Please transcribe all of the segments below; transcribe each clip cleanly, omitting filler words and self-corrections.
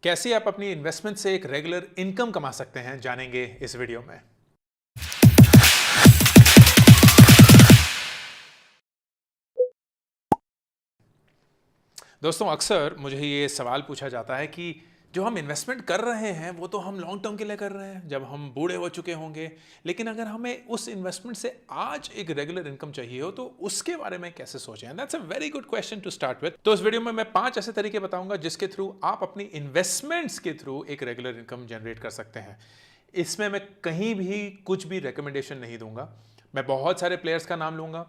कैसे आप अपनी इन्वेस्टमेंट से एक रेगुलर इनकम कमा सकते हैं, जानेंगे इस वीडियो में। दोस्तों, अक्सर मुझे ये सवाल पूछा जाता है कि जो हम इन्वेस्टमेंट कर रहे हैं वो तो हम लॉन्ग टर्म के लिए कर रहे हैं, जब हम बूढ़े हो चुके होंगे, लेकिन अगर हमें उस इन्वेस्टमेंट से आज एक रेगुलर इनकम चाहिए हो तो उसके बारे में कैसे सोचें। That's a very good question to start with. तो इस वीडियो में मैं 5 ऐसे तरीके बताऊंगा जिसके थ्रू आप अपनी इन्वेस्टमेंट्स के थ्रू एक रेगुलर इनकम जनरेट कर सकते हैं। इसमें मैं कहीं भी कुछ भी रिकमेंडेशन नहीं दूंगा, मैं बहुत सारे प्लेयर्स का नाम लूंगा।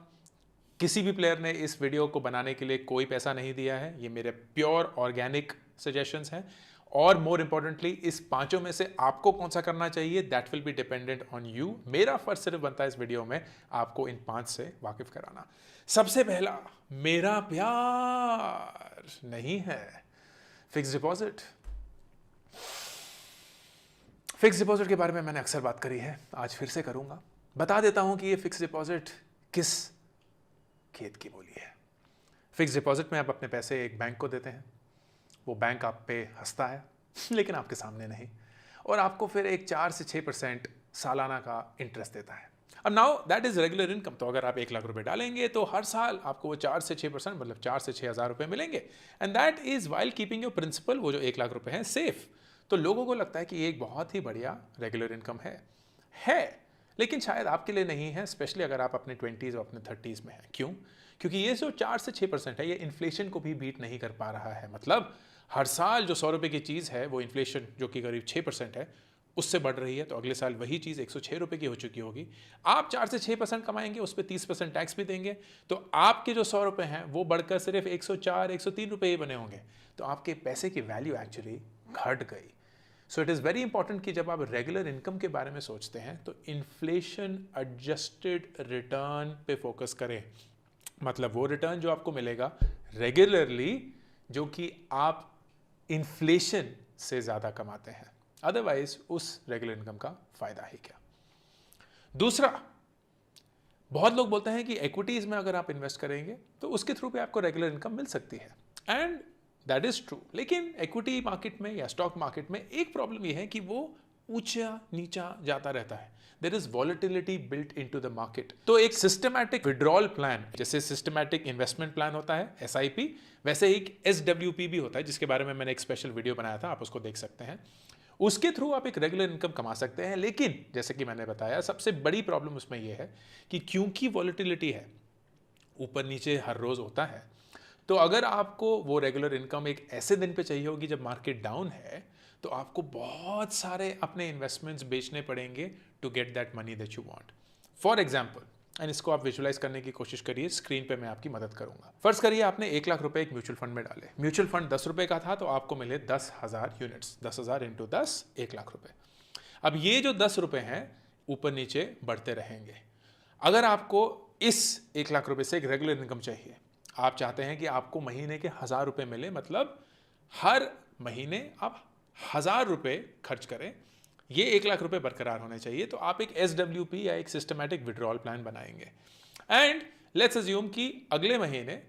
किसी भी प्लेयर ने इस वीडियो को बनाने के लिए कोई पैसा नहीं दिया है, ये मेरे प्योर ऑर्गेनिक सजेशंस हैं। और मोर इंपॉर्टेंटली, इस पांचों में से आपको कौन सा करना चाहिए, that will be dependent on you. मेरा फर्ज सिर्फ बनता है इस वीडियो में आपको इन 5 से वाकिफ कराना। सबसे पहला, मेरा प्यार नहीं है फिक्स डिपॉजिट। फिक्स डिपॉजिट के बारे में मैंने अक्सर बात करी है, आज फिर से करूंगा। बता देता हूं कि ये फिक्स डिपॉजिट किस खेत की बोली है। फिक्स डिपॉजिट में आप अपने पैसे एक बैंक को देते हैं, वो बैंक आप पे हंसता है लेकिन आपके सामने नहीं, और आपको फिर एक 4 से 6% सालाना का इंटरेस्ट देता है। अब now that is regular income. तो अगर आप 1 लाख रुपए डालेंगे तो हर साल आपको वो 4 से 6%, मतलब 4 से 6 हज़ार रुपए मिलेंगे, and that is while keeping your principal, वो जो 1 लाख रुपए हैं, सेफ। तो लोगों को लगता है कि ये एक बहुत ही बढ़िया रेगुलर इनकम है, लेकिन शायद आपके लिए नहीं है, स्पेशली अगर आप अपने 20s और अपने 30s में हैं। क्यों? क्योंकि ये जो 4 से 6% है, ये इन्फ्लेशन को भी बीट नहीं कर पा रहा है। मतलब हर साल जो 100 रुपये की चीज़ है, वो इन्फ्लेशन जो कि करीब 6% है, उससे बढ़ रही है। तो अगले साल वही चीज़ 106 रुपये की हो चुकी होगी। आप 4 से 6% कमाएंगे, उस पर 30% टैक्स भी देंगे, तो आपके जो 100 रुपये हैं वो बढ़कर सिर्फ 104, 103 रुपये ही बने होंगे। तो आपके पैसे की वैल्यू एक्चुअली घट गई। So it is very important कि जब आप रेगुलर इनकम के बारे में सोचते हैं तो इन्फ्लेशन एडजस्टेड रिटर्न पे फोकस करें। मतलब वो रिटर्न जो आपको मिलेगा रेगुलरली, जो कि आप इन्फ्लेशन से ज़्यादा कमाते हैं, अदरवाइज उस रेगुलर इनकम का फायदा ही क्या। दूसरा, बहुत लोग बोलते हैं कि इक्विटीज़ में अगर आप इन्वेस्ट करेंगे तो उसके थ्रू भी आपको रेगुलर इनकम मिल सकती है, एंड दैट इज ट्रू। लेकिन इक्विटी मार्केट में या स्टॉक मार्केट में एक प्रॉब्लम यह है कि वो ऊंचा नीचा जाता रहता है। There is volatility built into the market. तो एक सिस्टमैटिक विड्रॉल प्लान, जैसे सिस्टमैटिक इन्वेस्टमेंट प्लान होता है SIP, वैसे ही एक SWP भी होता है, जिसके बारे में मैंने एक स्पेशल वीडियो बनाया था, आप उसको देख सकते हैं। उसके थ्रू आप एक रेगुलर इनकम कमा सकते हैं। लेकिन जैसे कि मैंने बताया, सबसे बड़ी प्रॉब्लम उसमें यह है कि क्योंकि वॉलेटिलिटी है, ऊपर नीचे हर रोज होता है, तो अगर आपको वो रेगुलर इनकम एक ऐसे दिन पे चाहिए होगी जब मार्केट डाउन है, तो आपको बहुत सारे अपने इन्वेस्टमेंट्स बेचने पड़ेंगे to get that money that you want. For example, and इसको आप विजुलाइज करने की कोशिश करिए, स्क्रीन पे मैं आपकी मदद करूंगा। फर्ज करिए आपने 1 लाख रुपए एक म्यूचुअल फंड में डाले। म्यूचुअल फंड 10 रुपए का था, तो आपको मिले 10,000 यूनिट्स। 10,000 इंटू 10, 1 लाख रुपए। अब ये जो 10 रुपए हैं ऊपर नीचे बढ़ते रहेंगे। अगर आपको इस 1 लाख रुपए से एक रेगुलर इनकम चाहिए, आप चाहते हैं कि आपको महीने के 1,000 रुपए मिले, मतलब हर महीने आप 1,000 रुपए खर्च करें, ये 1 लाख रुपए बरकरार होने चाहिए, तो आप एक SWP या एक सिस्टमैटिक विड्रॉल प्लान बनाएंगे। एंड लेट्स अज्यूम कि अगले महीने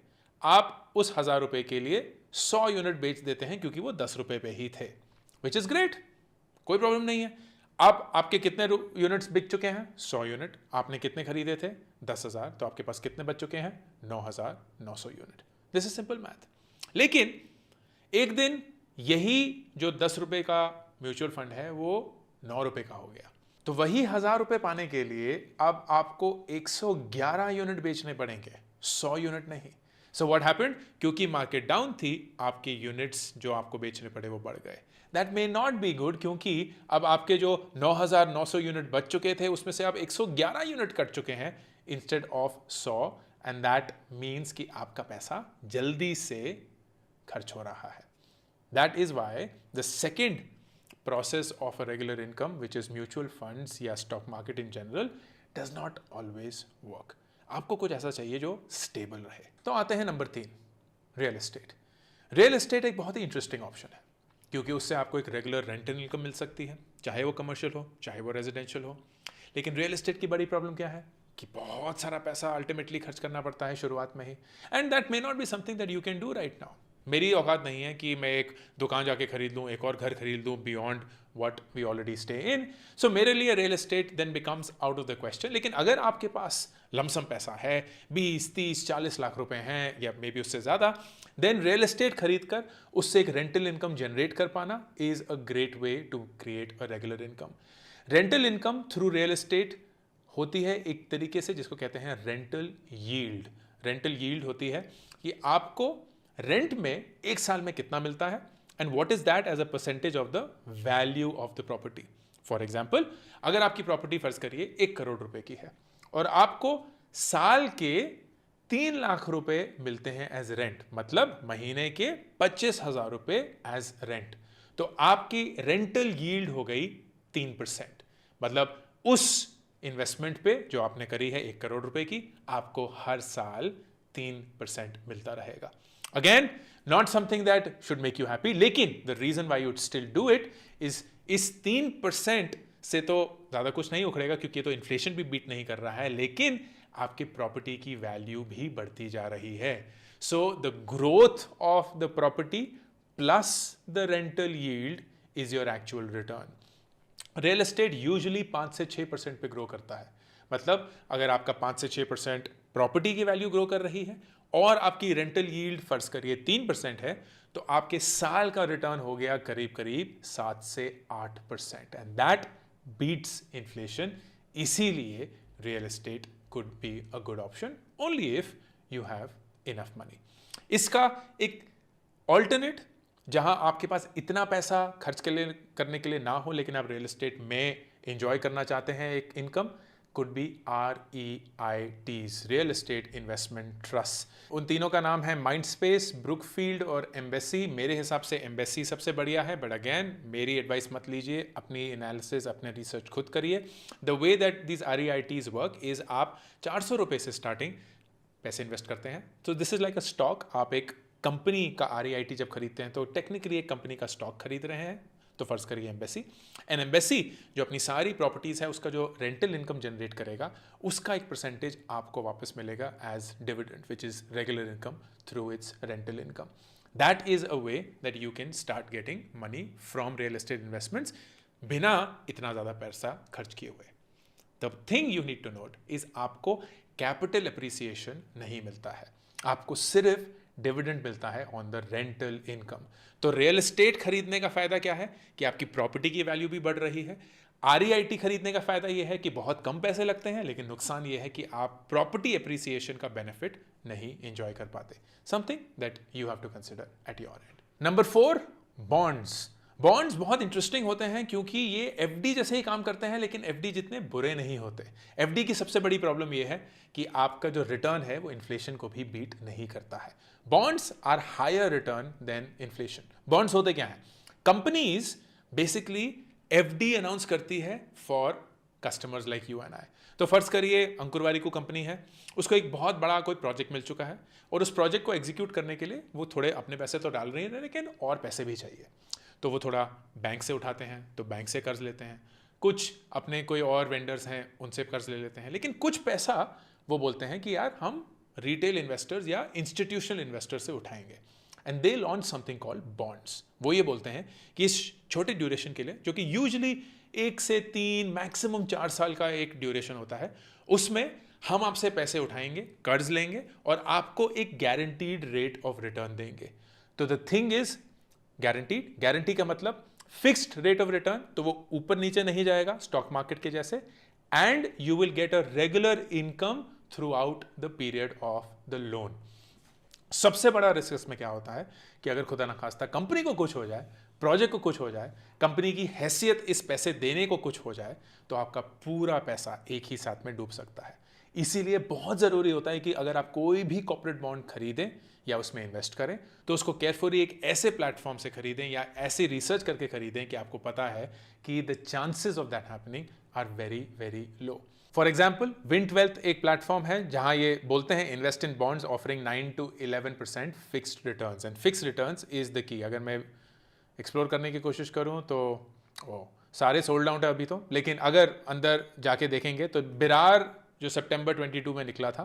आप उस 1,000 रुपए के लिए 100 यूनिट बेच देते हैं, क्योंकि वो 10 रुपए पे ही थे, विच इज ग्रेट, कोई प्रॉब्लम नहीं है। अब आपके कितने यूनिट्स बिक चुके हैं? 100 यूनिट। आपने कितने खरीदे थे? 10,000। तो आपके पास कितने बच चुके हैं? 9,900 unit. This is simple math. लेकिन एक दिन यही जो 10 रुपए का म्यूचुअल फंड है वो 9 रुपए का हो गया, तो वही 1,000 रुपए पाने के लिए अब आपको 111 यूनिट बेचने पड़ेंगे, 100 यूनिट नहीं। सो व्हाट हैपेंड, क्योंकि मार्केट डाउन थी, आपके यूनिट्स जो आपको बेचने पड़े वो बढ़ गए। That may not be good, क्योंकि अब आपके जो 9,900 यूनिट बच चुके थे उसमें से आप 111 यूनिट कट चुके हैं instead of 100, and that means कि आपका पैसा जल्दी से खर्च हो रहा है। That is why the second process of a regular income, which is mutual funds या stock market in general, does not always work. आपको कुछ ऐसा चाहिए जो स्टेबल रहे। तो आते हैं number 3, real estate. Real estate एक बहुत ही इंटरेस्टिंग ऑप्शन है, क्योंकि उससे आपको एक रेगुलर रेंटल इनकम मिल सकती है, चाहे वो कमर्शियल हो चाहे वो रेजिडेंशियल हो। लेकिन रियल एस्टेट की बड़ी प्रॉब्लम क्या है कि बहुत सारा पैसा अल्टीमेटली खर्च करना पड़ता है शुरुआत में ही, and that may not be something that you can do right now. मेरी औकात नहीं है कि मैं एक दुकान जाके खरीद लूँ, एक और घर खरीद लूँ beyond what we already stay in. So मेरे लिए real estate then becomes out of the question. लेकिन अगर आपके पास लमसम पैसा है, 20, 30, 40 लाख रुपए हैं या मे बी उससे ज़्यादा, then real estate खरीद कर उससे एक rental income generate कर पाना is a great way to create a regular income. Rental income through real estate होती है एक तरीके से जिसको कहते हैं rental yield. Rental yield होती है कि आपको रेंट में एक साल में कितना मिलता है and what is that as a percentage of the value of the property. For example, अगर आपकी प्रॉपर्टी फर्ज करिए 1 करोड़ रुपए की है और आपको साल के 3 लाख रुपए मिलते हैं एज रेंट, मतलब महीने के 25,000 रुपए एज रेंट, तो आपकी रेंटल यील्ड हो गई 3%। मतलब उस इन्वेस्टमेंट पे जो आपने करी है 1 करोड़ रुपए की, आपको हर साल 3% मिलता रहेगा। Again, not something that should make you happy, लेकिन the reason why you would still do it is इस 3% से तो ज़्यादा कुछ नहीं उखड़ेगा क्योंकि ये तो इन्फ्लेशन भी बीट नहीं कर रहा है, लेकिन आपकी प्रॉपर्टी की वैल्यू भी बढ़ती जा रही है। So the growth of the property plus the rental yield is your actual return. Real estate usually 5 से 6% पे ग्रो करता है। मतलब अगर आपका 5 से 6% प्रॉपर्टी की वैल्यू ग्रो कर रही है और आपकी रेंटल यील्ड फर्ज करिए 3% है, तो आपके साल का रिटर्न हो गया करीब करीब 7 से 8%, एंड दैट बीट्स इन्फ्लेशन। इसीलिए real estate could be a good option only if you have enough money. इसका एक ऑल्टरनेट जहां आपके पास इतना पैसा खर्च करने के लिए ना हो लेकिन आप रियल एस्टेट में एंजॉय करना चाहते हैं एक income, could be REITs, real estate investment trust. उन तीनों का नाम है माइंडस्पेस, ब्रुकफील्ड और एम्बेसी। मेरे हिसाब से एम्बेसी सबसे बढ़िया है, बट अगेन मेरी एडवाइस मत लीजिए, अपनी एनालिसिस अपने रिसर्च खुद करिए। The way that this REITs work is आप 400 रुपये से स्टार्टिंग पैसे इन्वेस्ट करते हैं। तो this is like a stock. आप एक कंपनी का REIT जब खरीदते हैं तो टेक्निकली एक कंपनी का स्टॉक खरीद रहे हैं। तो फर्ज करिए एम्बेसी, एंड एम्बेसी जो अपनी सारी प्रॉपर्टीज है उसका जो रेंटल इनकम जनरेट करेगा उसका एक परसेंटेज आपको वापस मिलेगा as dividend, which is regular income through its rental income. That is a way that you can start getting money from real estate investments बिना इतना ज़्यादा पैसा खर्च किए हुए। The thing you need to note is आपको capital appreciation नहीं मिलता है, आपको सिर्फ डिविडेंड मिलता है ऑन द रेंटल इनकम। तो रियल एस्टेट खरीदने का फायदा क्या है कि आपकी प्रॉपर्टी की वैल्यू भी बढ़ रही है। REIT खरीदने का फायदा यह है कि बहुत कम पैसे लगते हैं, लेकिन नुकसान यह है कि आप प्रॉपर्टी एप्रिसिएशन का बेनिफिट नहीं एंजॉय कर पाते। Something that you have to consider at your end. Number 4, bonds. Bonds बहुत इंटरेस्टिंग होते हैं क्योंकि ये FD जैसे ही काम करते हैं, लेकिन FD जितने बुरे नहीं होते। FD की सबसे बड़ी प्रॉब्लम ये है कि आपका जो रिटर्न है वो इन्फ्लेशन को भी बीट नहीं करता है। Bonds are higher return than inflation. Bonds होते क्या हैं? कंपनीज बेसिकली FD अनाउंस करती है for customers like you and I. तो फर्ज करिए अंकुर वारिकू कंपनी है, उसको एक बहुत बड़ा कोई प्रोजेक्ट मिल चुका है और उस प्रोजेक्ट को एग्जीक्यूट करने के लिए वो थोड़े अपने पैसे तो डाल रही है, लेकिन और पैसे भी चाहिए। तो वो थोड़ा बैंक से उठाते हैं, तो बैंक से कर्ज लेते हैं, कुछ अपने कोई और वेंडर्स हैं उनसे कर्ज ले लेते हैं, लेकिन कुछ पैसा वो बोलते हैं कि यार हम रिटेल इन्वेस्टर्स या इंस्टीट्यूशनल इन्वेस्टर से उठाएंगे, and they launch something called bonds. वो ये बोलते हैं कि इस छोटे ड्यूरेशन के लिए, जो कि यूजुअली 1 से 3 मैक्सिमम 4 साल का एक ड्यूरेशन होता है, उसमें हम आपसे पैसे उठाएंगे, कर्ज लेंगे और आपको एक गारंटीड रेट ऑफ रिटर्न देंगे। तो the thing is guaranteed. Guarantee का मतलब फिक्स्ड रेट ऑफ रिटर्न, तो वो ऊपर नीचे नहीं जाएगा स्टॉक मार्केट के जैसे, and you will get a regular income through out the period of the loan. सबसे बड़ा रिस्क इसमें क्या होता है कि अगर खुदा ना खास्ता कंपनी को कुछ हो जाए, प्रोजेक्ट को कुछ हो जाए, कंपनी की हैसियत इस पैसे देने को कुछ हो जाए, तो आपका पूरा पैसा एक ही साथ में डूब सकता है। इसीलिए बहुत ज़रूरी होता है कि अगर आप कोई भी कॉर्पोरेट बॉन्ड खरीदें या उसमें इन्वेस्ट करें तो उसको केयरफुली एक ऐसे प्लेटफॉर्म से खरीदें या ऐसी रिसर्च करके खरीदें कि आपको पता है कि the chances of that happening are very very low. For example, Wint Wealth एक प्लेटफॉर्म है जहां ये बोलते हैं invest in bonds offering 9 to 11% fixed returns, and fixed returns is the key. अगर मैं एक्सप्लोर करने की कोशिश करूं तो सारे सोल्ड आउट है अभी तो, लेकिन अगर अंदर जाके देखेंगे तो बिरार जो सितंबर 22 में निकला था,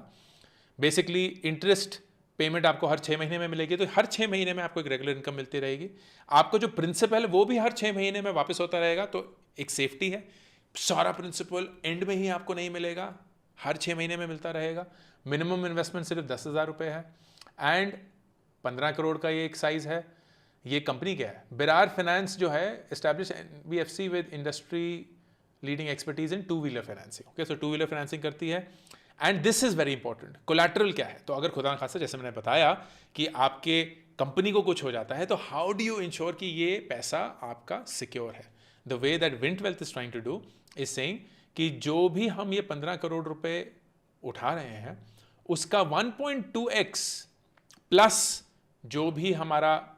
बेसिकली इंटरेस्ट पेमेंट आपको हर 6 महीने में मिलेगी, तो हर 6 महीने में आपको एक रेगुलर इनकम मिलती रहेगी। आपको जो प्रिंसिपल है वो भी हर 6 महीने में वापस होता रहेगा, तो एक सेफ्टी है। सारा प्रिंसिपल एंड में ही आपको नहीं मिलेगा, हर 6 महीने में मिलता रहेगा। मिनिमम इन्वेस्टमेंट सिर्फ 10,000 रुपये है एंड 15 करोड़ का ये एक साइज़ है। ये कंपनी क्या है? बिरार फाइनेंस जो है, establish NBFC with industry leading expertise in 2 wheeler financing. Okay, so 2 wheeler financing करती है। And this is very important, collateral क्या है? तो अगर खुदा न खास्ता, जैसे मैंने बताया कि आपके कंपनी को कुछ हो जाता है, तो हाउ डू यू इंश्योर कि ये पैसा आपका सिक्योर है? The way that Wint Wealth is trying to do is saying कि जो भी हम ये 15 करोड़ रुपए उठा रहे हैं, उसका 1.2x प्लस जो भी हमारा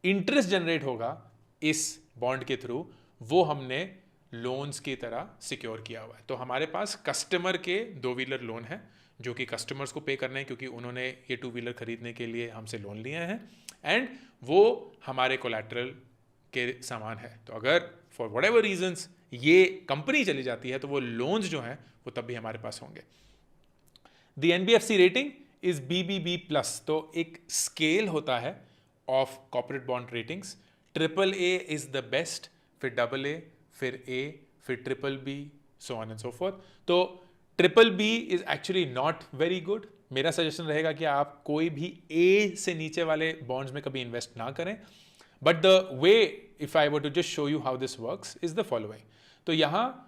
इंटरेस्ट जनरेट होगा इस बॉन्ड के थ्रू, वो हमने लोन्स की तरह सिक्योर किया हुआ है। तो हमारे पास कस्टमर के 2 व्हीलर लोन है जो कि कस्टमर्स को पे करने हैं, क्योंकि उन्होंने ये 2 व्हीलर खरीदने के लिए हमसे लोन लिए हैं, एंड वो हमारे कोलैटरल के समान है। तो अगर फॉर वट एवर रीजन्स ये कंपनी चली जाती है, तो वो लोन्स जो हैं वो तब भी हमारे पास होंगे। The NBFC rating is BBB+, तो एक स्केल होता है of corporate bond ratings. AAA is the best, फिर AA, फिर A, फिर BBB, so on and so fourth. तो BBB is actually not very good. मेरा सजेशन रहेगा कि आप कोई भी A से नीचे वाले बॉन्ड्स में कभी इन्वेस्ट ना करें। But the way, if I were to just show you how this works, is the following. तो यहाँ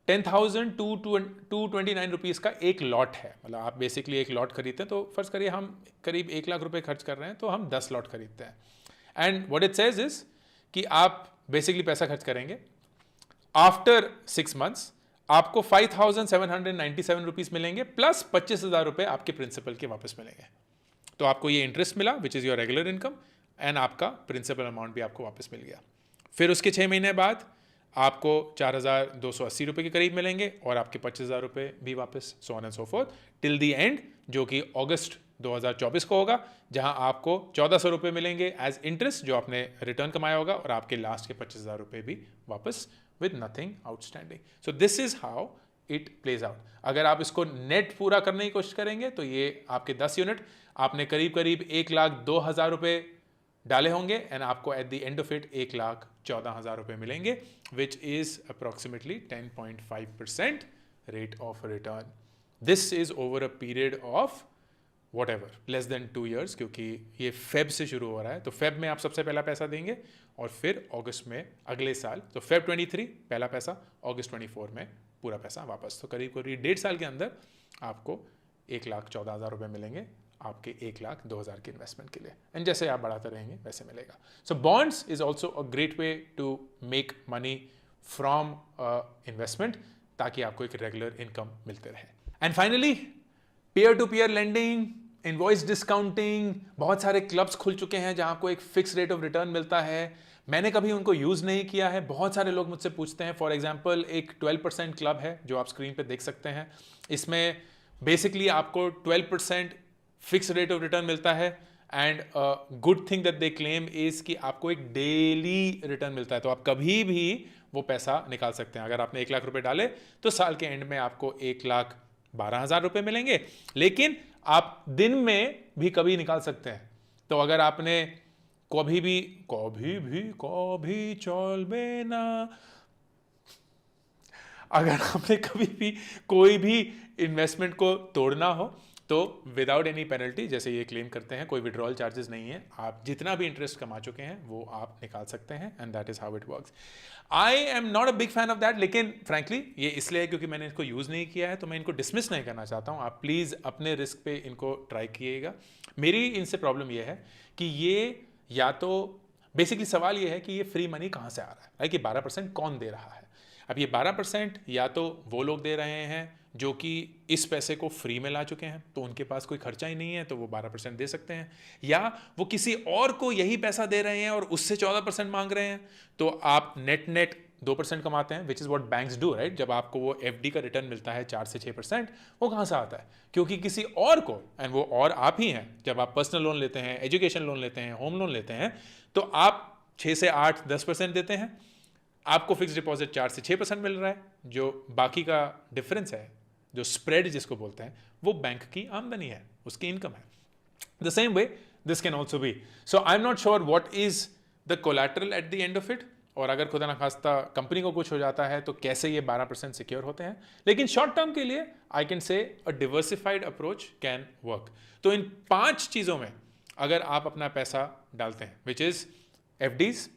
10,229 रुपीज़ का एक लॉट है। मतलब आप बेसिकली एक लॉट खरीदते हैं, तो फर्ज करिए हम करीब 1 लाख रुपए खर्च कर रहे हैं, तो हम 10 लॉट खरीदते हैं। And what it says is कि आप बेसिकली पैसा खर्च करेंगे, आफ्टर 6 मंथ्स आपको 5,797 रुपीज़ मिलेंगे, प्लस 25,000 रुपये आपके प्रिंसिपल के वापस मिलेंगे। तो आपको ये इंटरेस्ट मिला which is your regular income, and आपका प्रिंसिपल अमाउंट भी आपको वापस मिल गया। फिर उसके 6 महीने बाद आपको 4,280 रुपये के करीब मिलेंगे और आपके 25,000 रुपये भी वापस, so on and so fourth till the end, जो कि अगस्त 2024 को होगा, जहां आपको 1,400 रुपये मिलेंगे एज इंटरेस्ट जो आपने रिटर्न कमाया होगा, और आपके लास्ट के 25,000 रुपये भी वापस with nothing outstanding. So this is how it plays out. अगर आप इसको नेट पूरा करने की कोशिश करेंगे, तो ये आपके 10 यूनिट आपने करीब करीब 1,02,000 रुपये डाले होंगे, एंड आपको at the end of it 1,14,000 रुपये मिलेंगे, which is approximately 10.5% rate of return. This is over a period of whatever less than 2 years, क्योंकि ये फेब से शुरू हो रहा है। तो फेब में आप सबसे पहला पैसा देंगे, और फिर अगस्त में अगले साल, तो फेब 23 पहला पैसा, अगस्त 24 में पूरा पैसा वापस। तो करीब करीब 1.5 साल के अंदर आपको 1,14,000 रुपये मिलेंगे आपके 1,02,000 के इन्वेस्टमेंट के लिए, एंड जैसे आप बढ़ाते रहेंगे वैसे मिलेगा। So bonds is also a great way to make money from investment, ताकि आपको एक रेगुलर इनकम मिलते रहे। And finally, peer to peer lending, invoice discounting, बहुत सारे क्लब्स खुल चुके हैं जहां आपको एक फिक्स रेट ऑफ रिटर्न मिलता है। मैंने कभी उनको यूज़ नहीं किया है। बहुत सारे लोग मुझसे पूछते हैं। फॉर एग्जांपल, एक 12% क्लब है जो आप स्क्रीन पे देख सकते हैं। इसमें बेसिकली आपको 12% फिक्स रेट ऑफ रिटर्न मिलता है, and good thing that they claim is कि आपको एक डेली रिटर्न मिलता है। तो आप कभी भी वो पैसा निकाल सकते हैं। अगर आपने 1 लाख रुपए डाले, तो साल के एंड में आपको 1,12,000 रुपये मिलेंगे, लेकिन आप दिन में भी कभी निकाल सकते हैं। तो अगर आपने कभी चलबे ना, अगर आपने कभी भी कोई भी इन्वेस्टमेंट को तोड़ना हो, तो विदाउट एनी पेनल्टी, जैसे ये क्लेम करते हैं, कोई विड्रॉल चार्जेस नहीं है। आप जितना भी इंटरेस्ट कमा चुके हैं वो आप निकाल सकते हैं, and that is how it works. I am not a big fan of that, लेकिन फ्रैंकली ये इसलिए है क्योंकि मैंने इसको यूज़ नहीं किया है, तो मैं इनको डिसमिस नहीं करना चाहता हूँ। आप प्लीज़ अपने रिस्क पे इनको ट्राई किएगा। मेरी इनसे प्रॉब्लम ये है कि ये, या तो बेसिकली सवाल ये है कि ये फ्री मनी कहाँ से आ रहा है, कि 12% कौन दे रहा है। अब ये 12% या तो वो लोग दे रहे हैं जो कि इस पैसे को फ्री में ला चुके हैं, तो उनके पास कोई खर्चा ही नहीं है, तो वो 12% दे सकते हैं, या वो किसी और को यही पैसा दे रहे हैं और उससे 14% मांग रहे हैं, तो आप नेट 2% कमाते हैं, which is what banks do, right. जब आपको वो FD का रिटर्न मिलता है 4 से 6%, वो कहाँ से आता है? क्योंकि किसी और को, एंड वो और आप ही हैं। जब आप पर्सनल लोन लेते हैं, एजुकेशन लोन लेते हैं, होम लोन लेते हैं, तो आप 6 से 8, 10% देते हैं, आपको फिक्स डिपॉजिट 4 से 6% मिल रहा है। जो बाकी का डिफरेंस है, जो स्प्रेड जिसको बोलते हैं, वो बैंक की आमदनी है, उसकी इनकम है। The same way, this can also be. So I'm not sure what is the collateral at the end of it, और अगर खुदा ना खास्ता कंपनी को कुछ हो जाता है तो कैसे ये 12% सिक्योर होते हैं, लेकिन शॉर्ट टर्म के लिए I can say a diversified approach can work. तो इन 5 चीज़ों में अगर आप अपना पैसा डालते हैं, विच इज़ एफडीज,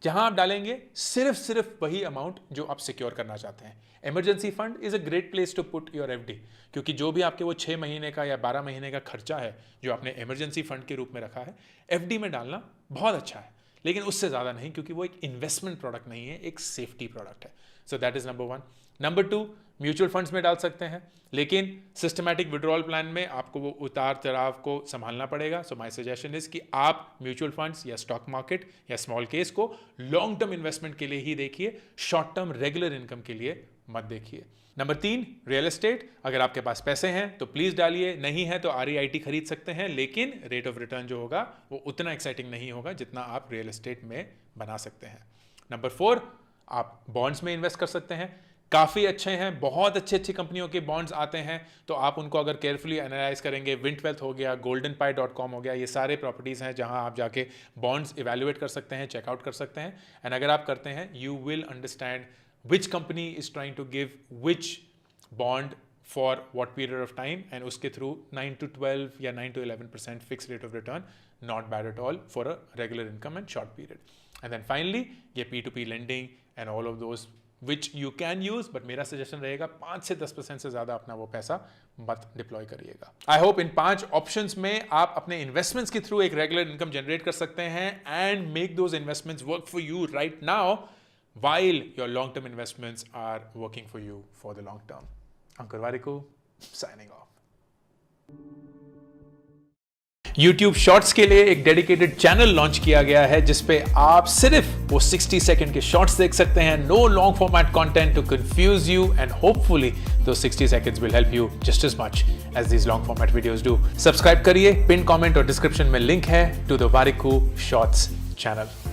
जहां आप डालेंगे सिर्फ वही अमाउंट जो आप सिक्योर करना चाहते हैं. Emergency fund is a great place to put your FD, क्योंकि जो भी आपके वो 6 महीने का या 12 महीने का खर्चा है जो आपने इमरजेंसी फंड के रूप में रखा है, एफडी में डालना बहुत अच्छा है, लेकिन उससे ज़्यादा नहीं, क्योंकि वो एक इन्वेस्टमेंट प्रोडक्ट नहीं है, एक सेफ्टी प्रोडक्ट है. So that is number 1. Number 2, mutual funds में डाल सकते हैं, लेकिन सिस्टमैटिक विड्रॉल प्लान में आपको वो उतार चढ़ाव को संभालना पड़ेगा. सो माय सजेशन इज कि आप म्यूचुअल फंड्स या स्टॉक मार्केट या स्मॉल केस को लॉन्ग टर्म इन्वेस्टमेंट के लिए ही देखिए, शॉर्ट टर्म रेगुलर इनकम के लिए मत देखिए. Number 3, real estate. अगर आपके पास पैसे हैं तो प्लीज डालिए, नहीं है तो REIT खरीद सकते हैं, लेकिन रेट ऑफ रिटर्न जो होगा वो उतना एक्साइटिंग नहीं होगा जितना आप रियल एस्टेट में बना सकते हैं. नंबर 4, आप बॉन्ड्स में इन्वेस्ट कर सकते हैं, काफ़ी अच्छे हैं, बहुत अच्छी कंपनियों के बॉन्ड्स आते हैं, तो आप उनको अगर केयरफुली एनालाइज करेंगे, विंटवेल्थ हो गया, goldenpie.com हो गया, ये सारे प्रॉपर्टीज़ हैं जहां आप जाके बॉन्ड्स इवेल्युएट कर सकते हैं, चेकआउट कर सकते हैं. एंड अगर आप करते हैं, you will understand which company is trying to give which bond for what period of time, and उसके through 9 to 12 या 9 to 11% fixed rate of return, not bad at all for a regular income and short period. And then finally ये P2P lending and all of those which you can use, but मेरा suggestion रहेगा 5 से 10% से ज़्यादा अपना वो पैसा मत डिप्लॉय करिएगा. I hope इन 5 ऑप्शंस में आप अपने इन्वेस्टमेंट्स के थ्रू एक रेगुलर इनकम जनरेट कर सकते हैं and make those investments work for you right now, while your long-term investments are working for you for the long term. Ankur Warikoo, signing off. YouTube Shorts के लिए एक dedicated channel launch किया गया है, जिसपे आप सिर्फ वो 60 सेकंड के शॉर्ट्स देख सकते हैं. No long format content to confuse you, and hopefully those 60 seconds will help you just as much as these long format videos do. Subscribe करिए, पिन कमेंट और डिस्क्रिप्शन में लिंक है to the Warikoo Shorts channel.